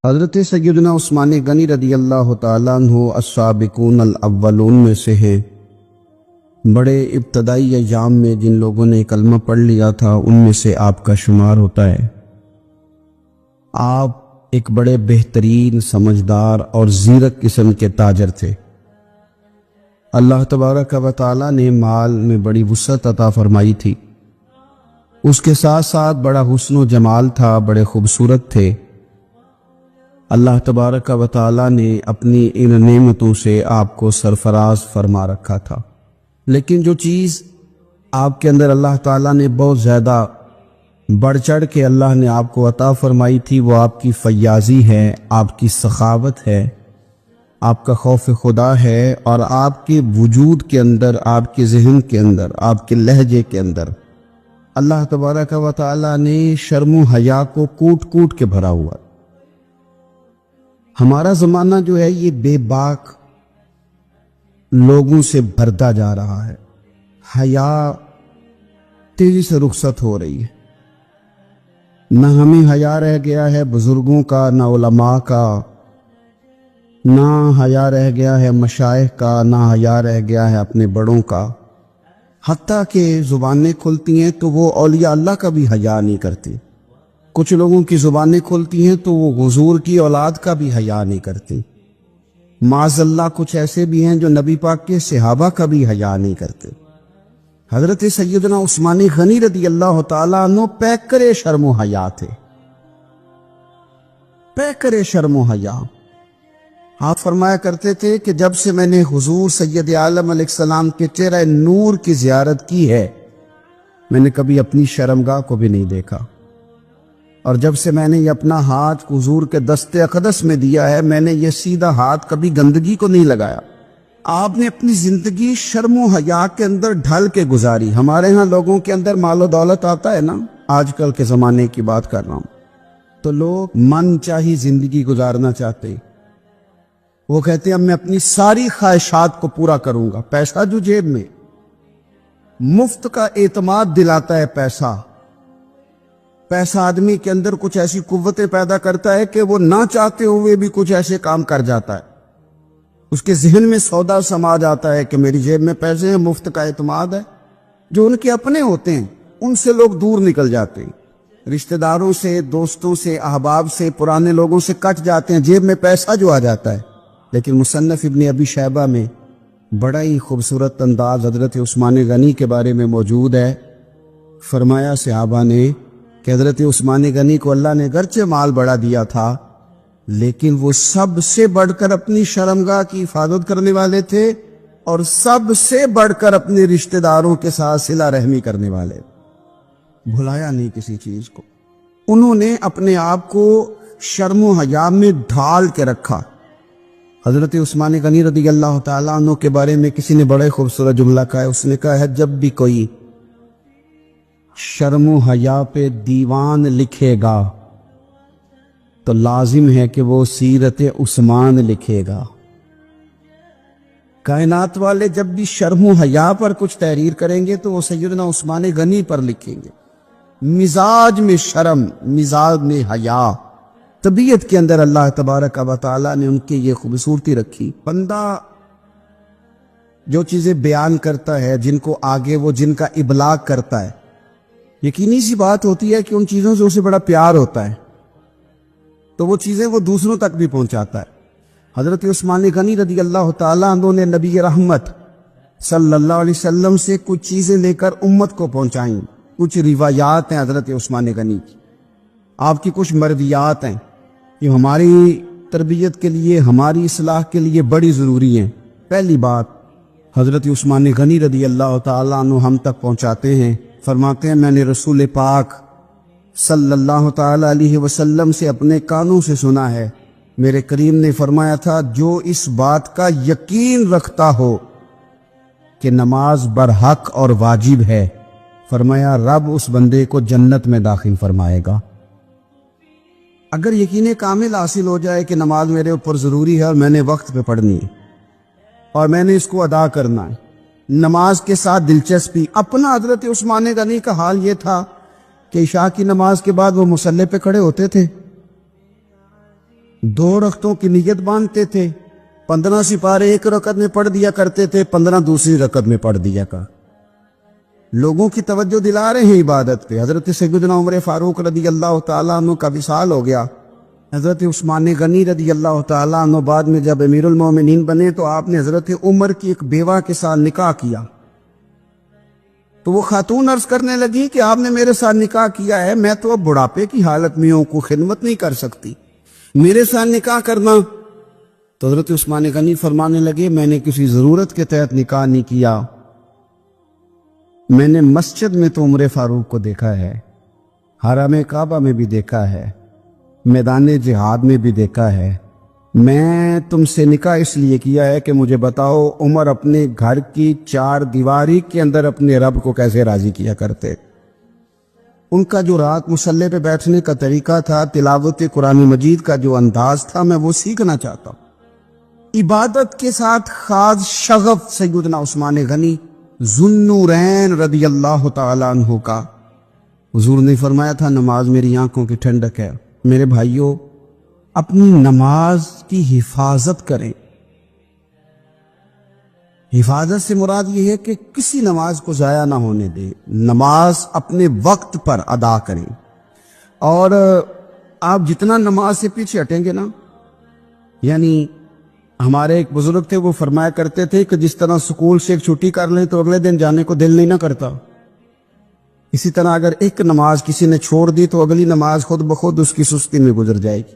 حضرت سیدنا عثمان غنی رضی اللہ تعالیٰ عنہ السابقون الاولون میں سے ہیں۔ بڑے ابتدائی ایام میں جن لوگوں نے کلمہ پڑھ لیا تھا ان میں سے آپ کا شمار ہوتا ہے۔ آپ ایک بڑے بہترین سمجھدار اور زیرک قسم کے تاجر تھے۔ اللہ تبارک و تعالیٰ نے مال میں بڑی وسعت عطا فرمائی تھی، اس کے ساتھ ساتھ بڑا حسن و جمال تھا، بڑے خوبصورت تھے۔ اللہ تبارک و تعالیٰ نے اپنی ان نعمتوں سے آپ کو سرفراز فرما رکھا تھا، لیکن جو چیز آپ کے اندر اللہ تعالیٰ نے بہت زیادہ بڑھ چڑھ کے اللہ نے آپ کو عطا فرمائی تھی، وہ آپ کی فیاضی ہے، آپ کی سخاوت ہے، آپ کا خوف خدا ہے، اور آپ کے وجود کے اندر، آپ کے ذہن کے اندر، آپ کے لہجے کے اندر اللہ تبارک و تعالیٰ نے شرم و حیا کو کوٹ کوٹ کے بھرا ہوا۔ ہمارا زمانہ جو ہے یہ بے باک لوگوں سے بھرتا جا رہا ہے، حیا تیزی سے رخصت ہو رہی ہے، نہ ہمیں حیا رہ گیا ہے بزرگوں کا، نہ علماء کا، نہ حیا رہ گیا ہے مشائخ کا، نہ حیا رہ گیا ہے اپنے بڑوں کا، حتیٰ کہ زبانیں کھلتی ہیں تو وہ اولیاء اللہ کا بھی حیا نہیں کرتے۔ کچھ لوگوں کی زبانیں کھلتی ہیں تو وہ حضور کی اولاد کا بھی حیا نہیں کرتے۔ معاذ اللہ کچھ ایسے بھی ہیں جو نبی پاک کے صحابہ کا بھی حیا نہیں کرتے۔ حضرت سیدنا عثمان غنی رضی اللہ تعالیٰ عنہ پیکرے شرم و حیا تھے، پیکرے شرم و حیا۔ آپ فرمایا کرتے تھے کہ جب سے میں نے حضور سید عالم علیہ السلام کے چہرہ نور کی زیارت کی ہے، میں نے کبھی اپنی شرمگاہ کو بھی نہیں دیکھا، اور جب سے میں نے یہ اپنا ہاتھ حضور کے دست اقدس میں دیا ہے، میں نے یہ سیدھا ہاتھ کبھی گندگی کو نہیں لگایا۔ آپ نے اپنی زندگی شرم و حیا کے اندر ڈھل کے گزاری۔ ہمارے ہاں لوگوں کے اندر مال و دولت آتا ہے نا، آج کل کے زمانے کی بات کر رہا ہوں، تو لوگ من چاہی زندگی گزارنا چاہتے ہیں۔ وہ کہتے ہیں اب میں اپنی ساری خواہشات کو پورا کروں گا۔ پیسہ جو جیب میں، مفت کا اعتماد دلاتا ہے پیسہ۔ پیسہ آدمی کے اندر کچھ ایسی قوتیں پیدا کرتا ہے کہ وہ نہ چاہتے ہوئے بھی کچھ ایسے کام کر جاتا ہے۔ اس کے ذہن میں سودا سما جاتا ہے کہ میری جیب میں پیسے ہیں، مفت کا اعتماد ہے۔ جو ان کے اپنے ہوتے ہیں ان سے لوگ دور نکل جاتے ہیں، رشتہ داروں سے، دوستوں سے، احباب سے، پرانے لوگوں سے کٹ جاتے ہیں، جیب میں پیسہ جو آ جاتا ہے۔ لیکن مصنف ابن ابی شیبہ میں بڑا ہی خوبصورت انداز حضرت عثمان غنی کے بارے میں موجود ہے۔ فرمایا صحابہ نے کہ حضرت عثمان غنی کو اللہ نے گرچہ مال بڑا دیا تھا، لیکن وہ سب سے بڑھ کر اپنی شرمگاہ کی حفاظت کرنے والے تھے، اور سب سے بڑھ کر اپنے رشتہ داروں کے ساتھ صلہ رحمی کرنے والے۔ بھلایا نہیں کسی چیز کو، انہوں نے اپنے آپ کو شرم و حیا میں ڈھال کے رکھا۔ حضرت عثمان غنی رضی اللہ تعالیٰ عنہ کے بارے میں کسی نے بڑے خوبصورت جملہ کہا ہے، اس نے کہا ہے جب بھی کوئی شرم و حیا پہ دیوان لکھے گا تو لازم ہے کہ وہ سیرت عثمان لکھے گا۔ کائنات والے جب بھی شرم و حیا پر کچھ تحریر کریں گے تو وہ سیدنا عثمان غنی پر لکھیں گے۔ مزاج میں شرم، مزاج میں حیا، طبیعت کے اندر اللہ تبارک و تعالیٰ نے ان کی یہ خوبصورتی رکھی۔ بندہ جو چیزیں بیان کرتا ہے، جن کو آگے وہ جن کا ابلاغ کرتا ہے، یقینی سی بات ہوتی ہے کہ ان چیزوں سے اسے بڑا پیار ہوتا ہے، تو وہ چیزیں وہ دوسروں تک بھی پہنچاتا ہے۔ حضرت عثمان غنی رضی اللہ تعالیٰ عنہ نے نبی رحمت صلی اللہ علیہ وسلم سے کچھ چیزیں لے کر امت کو پہنچائیں۔ کچھ روایات ہیں حضرت عثمان غنی کی، آپ کی کچھ مرویات ہیں، یہ ہماری تربیت کے لیے، ہماری اصلاح کے لیے بڑی ضروری ہیں۔ پہلی بات حضرت عثمان غنی رضی اللہ تعالیٰ عنہ ہم تک پہنچاتے ہیں، فرماتے ہیں میں نے رسول پاک صلی اللہ تعالیٰ علیہ وسلم سے اپنے کانوں سے سنا ہے، میرے کریم نے فرمایا تھا جو اس بات کا یقین رکھتا ہو کہ نماز برحق اور واجب ہے، فرمایا رب اس بندے کو جنت میں داخل فرمائے گا۔ اگر یقین کامل حاصل ہو جائے کہ نماز میرے اوپر ضروری ہے اور میں نے وقت پہ پڑھنی ہے اور میں نے اس کو ادا کرنا ہے، نماز کے ساتھ دلچسپی۔ اپنا حضرت عثمان غنی کا حال یہ تھا کہ عشاء کی نماز کے بعد وہ مصلی پہ کھڑے ہوتے تھے، 2 رکعتوں کی نیت باندھتے تھے، 15 سپارے ایک رکعت میں پڑھ دیا کرتے تھے، 15 دوسری رکعت میں پڑھ دیا کر۔ لوگوں کی توجہ دلا رہے ہیں عبادت پہ۔ حضرت سیدنا عمر فاروق رضی اللہ تعالیٰ عنہ کا وصال ہو گیا۔ حضرت عثمان غنی رضی اللہ تعالیٰ عنہ بعد میں جب امیر المومنین بنے تو آپ نے حضرت عمر کی ایک بیوہ کے ساتھ نکاح کیا، تو وہ خاتون عرض کرنے لگی کہ آپ نے میرے ساتھ نکاح کیا ہے، میں تو اب بڑھاپے کی حالت میں ہوں، کو خدمت نہیں کر سکتی، میرے ساتھ نکاح کرنا۔ تو حضرت عثمان غنی فرمانے لگے میں نے کسی ضرورت کے تحت نکاح نہیں کیا، میں نے مسجد میں تو عمر فاروق کو دیکھا ہے، حرم کعبہ میں بھی دیکھا ہے، میدان جہاد میں بھی دیکھا ہے، میں تم سے نکاح اس لیے کیا ہے کہ مجھے بتاؤ عمر اپنے گھر کی 4 دیواری کے اندر اپنے رب کو کیسے راضی کیا کرتے۔ ان کا جو رات مصلی پہ بیٹھنے کا طریقہ تھا، تلاوت قرآن مجید کا جو انداز تھا، میں وہ سیکھنا چاہتا ہوں۔ عبادت کے ساتھ خاص شغف سیدنا عثمان غنی ذوالنورین رضی اللہ تعالیٰ عنہ کا۔ حضور نے فرمایا تھا نماز میری آنکھوں کی ٹھنڈک ہے۔ میرے بھائیوں، اپنی نماز کی حفاظت کریں۔ حفاظت سے مراد یہ ہے کہ کسی نماز کو ضائع نہ ہونے دے، نماز اپنے وقت پر ادا کریں۔ اور آپ جتنا نماز سے پیچھے ہٹیں گے نا، یعنی ہمارے ایک بزرگ تھے، وہ فرمایا کرتے تھے کہ جس طرح سکول سے ایک چھٹی کر لیں تو اگلے دن جانے کو دل نہیں نہ کرتا، اسی طرح اگر ایک نماز کسی نے چھوڑ دی تو اگلی نماز خود بخود اس کی سستی میں گزر جائے گی۔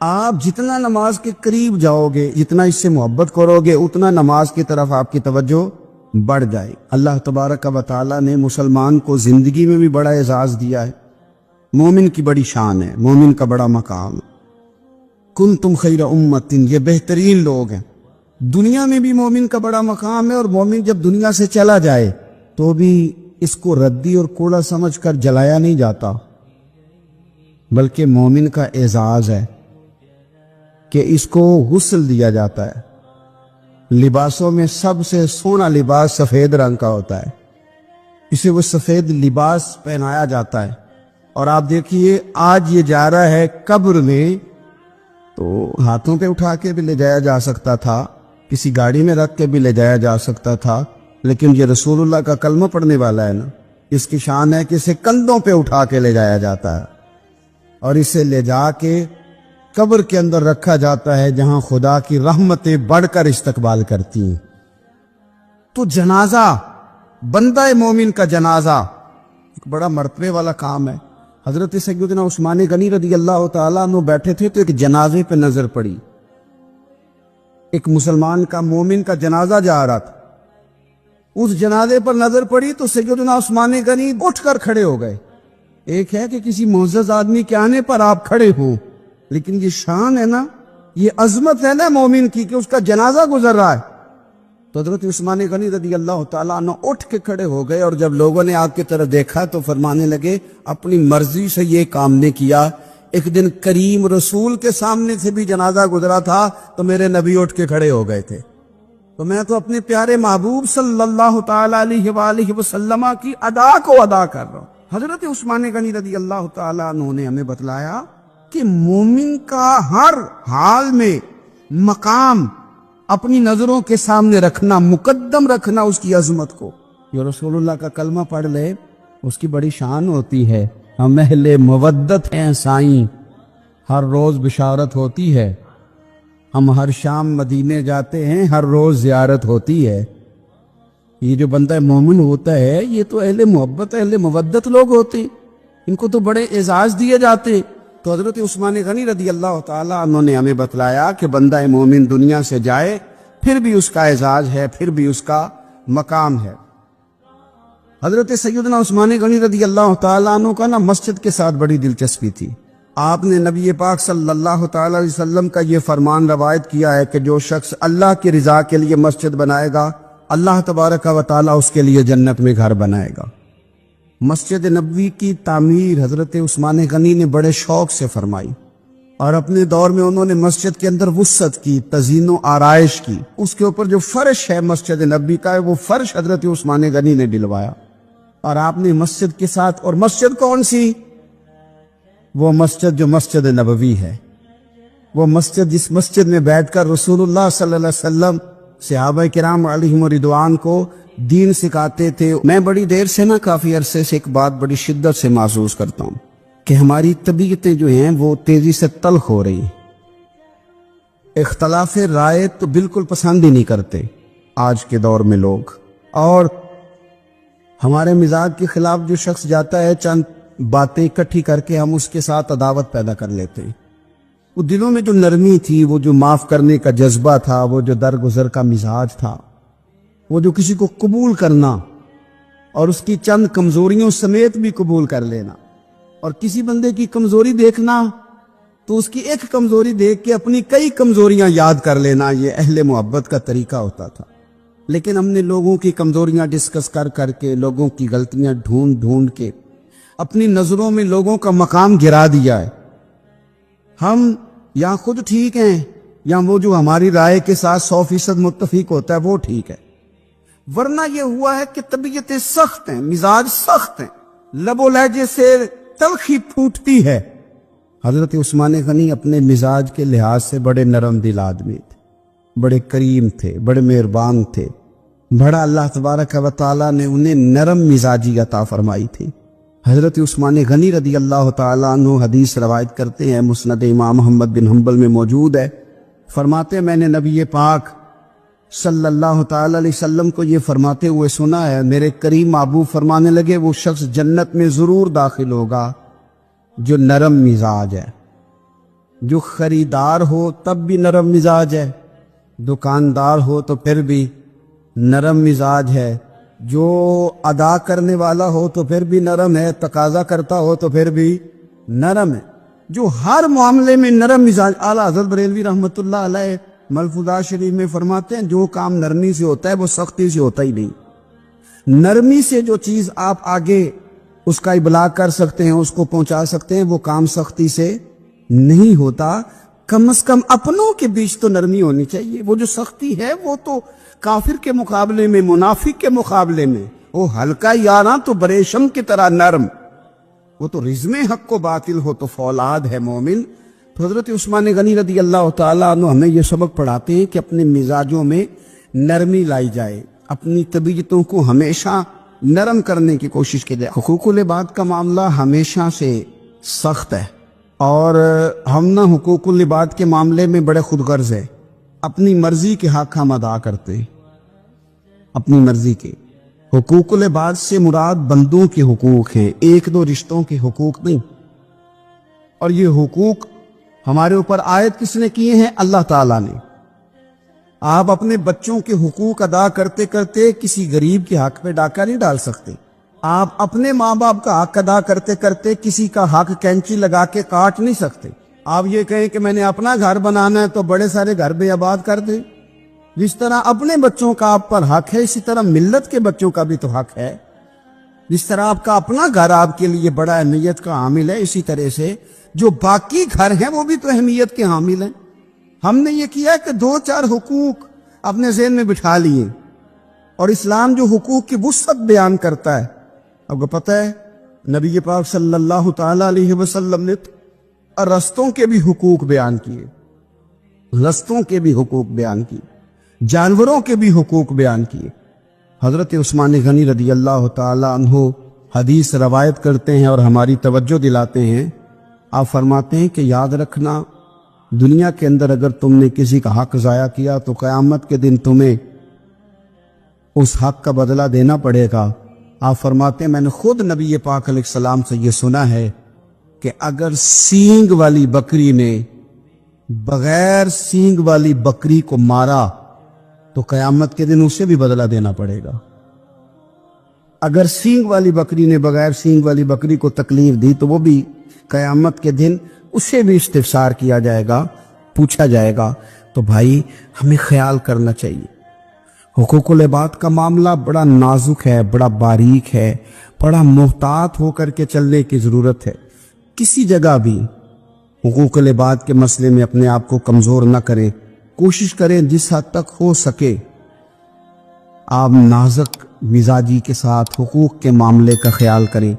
آپ جتنا نماز کے قریب جاؤ گے، جتنا اس سے محبت کرو گے، اتنا نماز کی طرف آپ کی توجہ بڑھ جائے۔ اللہ تبارک و تعالیٰ نے مسلمان کو زندگی میں بھی بڑا اعزاز دیا ہے، مومن کی بڑی شان ہے، مومن کا بڑا مقام ہے۔ کنتم خیر امت، یہ بہترین لوگ ہیں۔ دنیا میں بھی مومن کا بڑا مقام ہے، اور مومن جب دنیا سے چلا جائے تو بھی اس کو ردی اور کوڑا سمجھ کر جلایا نہیں جاتا، بلکہ مومن کا اعزاز ہے کہ اس کو غسل دیا جاتا ہے۔ لباسوں میں سب سے سونا لباس سفید رنگ کا ہوتا ہے، اسے وہ سفید لباس پہنایا جاتا ہے۔ اور آپ دیکھیے آج یہ جا رہا ہے قبر میں، تو ہاتھوں پہ اٹھا کے بھی لے جایا جا سکتا تھا، کسی گاڑی میں رکھ کے بھی لے جایا جا سکتا تھا، لیکن یہ رسول اللہ کا کلمہ پڑھنے والا ہے نا، اس کی شان ہے کہ اسے کندھوں پہ اٹھا کے لے جایا جاتا ہے، اور اسے لے جا کے قبر کے اندر رکھا جاتا ہے جہاں خدا کی رحمتیں بڑھ کر استقبال کرتی ہیں۔ تو جنازہ، بندہ مومن کا جنازہ ایک بڑا مرتبے والا کام ہے۔ حضرت سیدنا عثمان غنی رضی اللہ تعالیٰ عنہ بیٹھے تھے تو ایک جنازے پہ نظر پڑی، ایک مسلمان کا، مومن کا جنازہ جا رہا تھا۔ اس جنازے پر نظر پڑی تو سیدنا عثمان غنی اٹھ کر کھڑے ہو گئے۔ ایک ہے کہ کسی معزز آدمی کے آنے پر آپ کھڑے ہوں، لیکن یہ شان ہے نا، یہ عظمت ہے نا مومن کی کہ اس کا جنازہ گزر رہا ہے۔ تو حضرت عثمان غنی رضی اللہ تعالیٰ عنہ اٹھ کے کھڑے ہو گئے، اور جب لوگوں نے آپ کی طرف دیکھا تو فرمانے لگے اپنی مرضی سے یہ کام نے کیا۔ ایک دن کریم رسول کے سامنے سے بھی جنازہ گزرا تھا تو میرے نبی اٹھ کے کھڑے ہو گئے تھے، تو میں تو اپنے پیارے محبوب صلی اللہ تعالیٰ علیہ وآلہ وسلم کی ادا کو ادا کر رہا ہوں۔ حضرت عثمان غنی رضی اللہ تعالیٰ عنہ نے ہمیں بتلایا کہ مومن کا ہر حال میں مقام اپنی نظروں کے سامنے رکھنا، مقدم رکھنا اس کی عظمت کو۔ جو رسول اللہ کا کلمہ پڑھ لے اس کی بڑی شان ہوتی ہے۔ ہم اہل مودت ہیں سائیں، ہر روز بشارت ہوتی ہے، ہم ہر شام مدینے جاتے ہیں، ہر روز زیارت ہوتی ہے۔ یہ جو بندہ مومن ہوتا ہے یہ تو اہل محبت، اہل مودت لوگ ہوتے ہیں، ان کو تو بڑے اعزاز دیے جاتے۔ تو حضرت عثمان غنی رضی اللہ تعالیٰ عنہ نے ہمیں بتلایا کہ بندہ مومن دنیا سے جائے پھر بھی اس کا اعزاز ہے، پھر بھی اس کا مقام ہے۔ حضرت سیدنا عثمان غنی رضی اللہ تعالیٰ عنہ کا مسجد کے ساتھ بڑی دلچسپی تھی۔ آپ نے نبی پاک صلی اللہ تعالیٰ علیہ وسلم کا یہ فرمان روایت کیا ہے کہ جو شخص اللہ کی رضا کے لیے مسجد بنائے گا، اللہ تبارک و تعالیٰ اس کے لیے جنت میں گھر بنائے گا۔ مسجد نبوی کی تعمیر حضرت عثمان غنی نے بڑے شوق سے فرمائی، اور اپنے دور میں انہوں نے مسجد کے اندر وسعت کی، تزئین و آرائش کی۔ اس کے اوپر جو فرش ہے مسجد نبوی کا، وہ فرش حضرت عثمان غنی نے ڈلوایا۔ اور آپ نے مسجد کے ساتھ، اور مسجد کون سی؟ وہ مسجد جو مسجد نبوی ہے، وہ مسجد جس مسجد میں بیٹھ کر رسول اللہ صلی اللہ علیہ وسلم صحابہ کرام علیہم رضوان کو دین سکھاتے تھے. میں بڑی دیر سے کافی عرصے سے ایک بات بڑی شدت سے محسوس کرتا ہوں کہ ہماری طبیعتیں جو ہیں وہ تیزی سے تلخ ہو رہی ہیں. اختلاف رائے تو بالکل پسند ہی نہیں کرتے آج کے دور میں لوگ، اور ہمارے مزاج کے خلاف جو شخص جاتا ہے چند باتیں اکٹھی کر کے ہم اس کے ساتھ عداوت پیدا کر لیتے ہیں. وہ دلوں میں جو نرمی تھی، وہ جو معاف کرنے کا جذبہ تھا، وہ جو درگزر کا مزاج تھا، وہ جو کسی کو قبول کرنا اور اس کی چند کمزوریوں سمیت بھی قبول کر لینا، اور کسی بندے کی کمزوری دیکھنا تو اس کی ایک کمزوری دیکھ کے اپنی کئی کمزوریاں یاد کر لینا، یہ اہل محبت کا طریقہ ہوتا تھا. لیکن ہم نے لوگوں کی کمزوریاں ڈسکس کر کے، لوگوں کی غلطیاں ڈھونڈ کے اپنی نظروں میں لوگوں کا مقام گرا دیا ہے. ہم یا خود ٹھیک ہیں یا وہ جو ہماری رائے کے ساتھ 100% متفق ہوتا ہے وہ ٹھیک ہے. ورنہ یہ ہوا ہے کہ طبیعتیں سخت ہیں، مزاج سخت ہیں، لب و لہجے سے تلخی پھوٹتی ہے. حضرت عثمان غنی اپنے مزاج کے لحاظ سے بڑے نرم دل آدمی تھے، بڑے کریم تھے، بڑے مہربان تھے. بڑا اللہ تبارک و تعالیٰ نے انہیں نرم مزاجی عطا فرمائی تھی. حضرت عثمان غنی رضی اللہ تعالیٰ عنہ حدیث روایت کرتے ہیں، مسند امام محمد بن حنبل میں موجود ہے. فرماتے ہیں میں نے نبی پاک صلی اللہ تعالیٰ علیہ وسلم کو یہ فرماتے ہوئے سنا ہے، میرے کریم محبوب فرمانے لگے وہ شخص جنت میں ضرور داخل ہوگا جو نرم مزاج ہے، جو خریدار ہو تب بھی نرم مزاج ہے، دکاندار ہو تو پھر بھی نرم مزاج ہے، جو ادا کرنے والا ہو تو پھر بھی نرم ہے، تقاضا کرتا ہو تو پھر بھی نرم ہے، جو ہر معاملے میں نرم مزاج. اعلیٰ حضرت بریلوی رحمۃ اللہ علیہ ملفوظات شریف میں فرماتے ہیں جو کام نرمی سے ہوتا ہے وہ سختی سے ہوتا ہی نہیں. نرمی سے جو چیز آپ آگے اس کا ابلاغ کر سکتے ہیں، اس کو پہنچا سکتے ہیں، وہ کام سختی سے نہیں ہوتا. کم از کم اپنوں کے بیچ تو نرمی ہونی چاہیے. وہ جو سختی ہے وہ تو کافر کے مقابلے میں، منافق کے مقابلے میں وہ ہلکا یاراں تو بریشم کی طرح نرم، وہ تو رزم حق و باطل ہو تو فولاد ہے مومن. تو حضرت عثمان غنی رضی اللہ تعالیٰ عنہ ہمیں یہ سبق پڑھاتے ہیں کہ اپنے مزاجوں میں نرمی لائی جائے، اپنی طبیعتوں کو ہمیشہ نرم کرنے کی کوشش کی جائے. حقوق العباد کا معاملہ ہمیشہ سے سخت ہے، اور ہم حقوق العباد کے معاملے میں بڑے خود غرض ہے. اپنی مرضی کے حق ہم ادا کرتے ہیں، اپنی مرضی کے. حقوق العباد سے مراد بندوں کے حقوق ہیں، ایک دو رشتوں کے حقوق نہیں. اور یہ حقوق ہمارے اوپر عائد کس نے کیے ہیں؟ اللہ تعالیٰ نے. آپ اپنے بچوں کے حقوق ادا کرتے کرتے کسی غریب کے حق پہ ڈاکہ نہیں ڈال سکتے. آپ اپنے ماں باپ کا حق ادا کرتے کرتے کسی کا حق کینچی لگا کے کاٹ نہیں سکتے. آپ یہ کہیں کہ میں نے اپنا گھر بنانا ہے تو بڑے سارے گھر بے آباد کر دیں. جس طرح اپنے بچوں کا آپ پر حق ہے، اسی طرح ملت کے بچوں کا بھی تو حق ہے. جس طرح آپ کا اپنا گھر آپ کے لیے بڑا اہمیت کا حامل ہے، اسی طرح سے جو باقی گھر ہیں وہ بھی تو اہمیت کے حامل ہیں. ہم نے یہ کیا کہ دو چار حقوق اپنے ذہن میں بٹھا لیے، اور اسلام جو حقوق کی وسعت بیان کرتا ہے، آپ کو پتہ ہے نبی پاک صلی اللہ تعالی علیہ وسلم نے رستوں کے بھی حقوق بیان کیے، رستوں کے بھی حقوق بیان کیے، جانوروں کے بھی حقوق بیان کیے. حضرت عثمان غنی رضی اللہ تعالی عنہ حدیث روایت کرتے ہیں اور ہماری توجہ دلاتے ہیں. آپ فرماتے ہیں کہ یاد رکھنا دنیا کے اندر اگر تم نے کسی کا حق ضائع کیا تو قیامت کے دن تمہیں اس حق کا بدلہ دینا پڑے گا. آپ فرماتے ہیں میں نے خود نبی پاک علیہ السلام سے یہ سنا ہے کہ اگر سینگ والی بکری نے بغیر سینگ والی بکری کو مارا تو قیامت کے دن اسے بھی بدلہ دینا پڑے گا. اگر سینگ والی بکری نے بغیر سینگ والی بکری کو تکلیف دی تو وہ بھی قیامت کے دن اسے بھی استفسار کیا جائے گا، پوچھا جائے گا. تو بھائی ہمیں خیال کرنا چاہیے. حقوق العباد کا معاملہ بڑا نازک ہے، بڑا باریک ہے، بڑا محتاط ہو کر کے چلنے کی ضرورت ہے. کسی جگہ بھی حقوق العباد کے مسئلے میں اپنے آپ کو کمزور نہ کریں. کوشش کریں جس حد تک ہو سکے آپ نازک مزاجی کے ساتھ حقوق کے معاملے کا خیال کریں.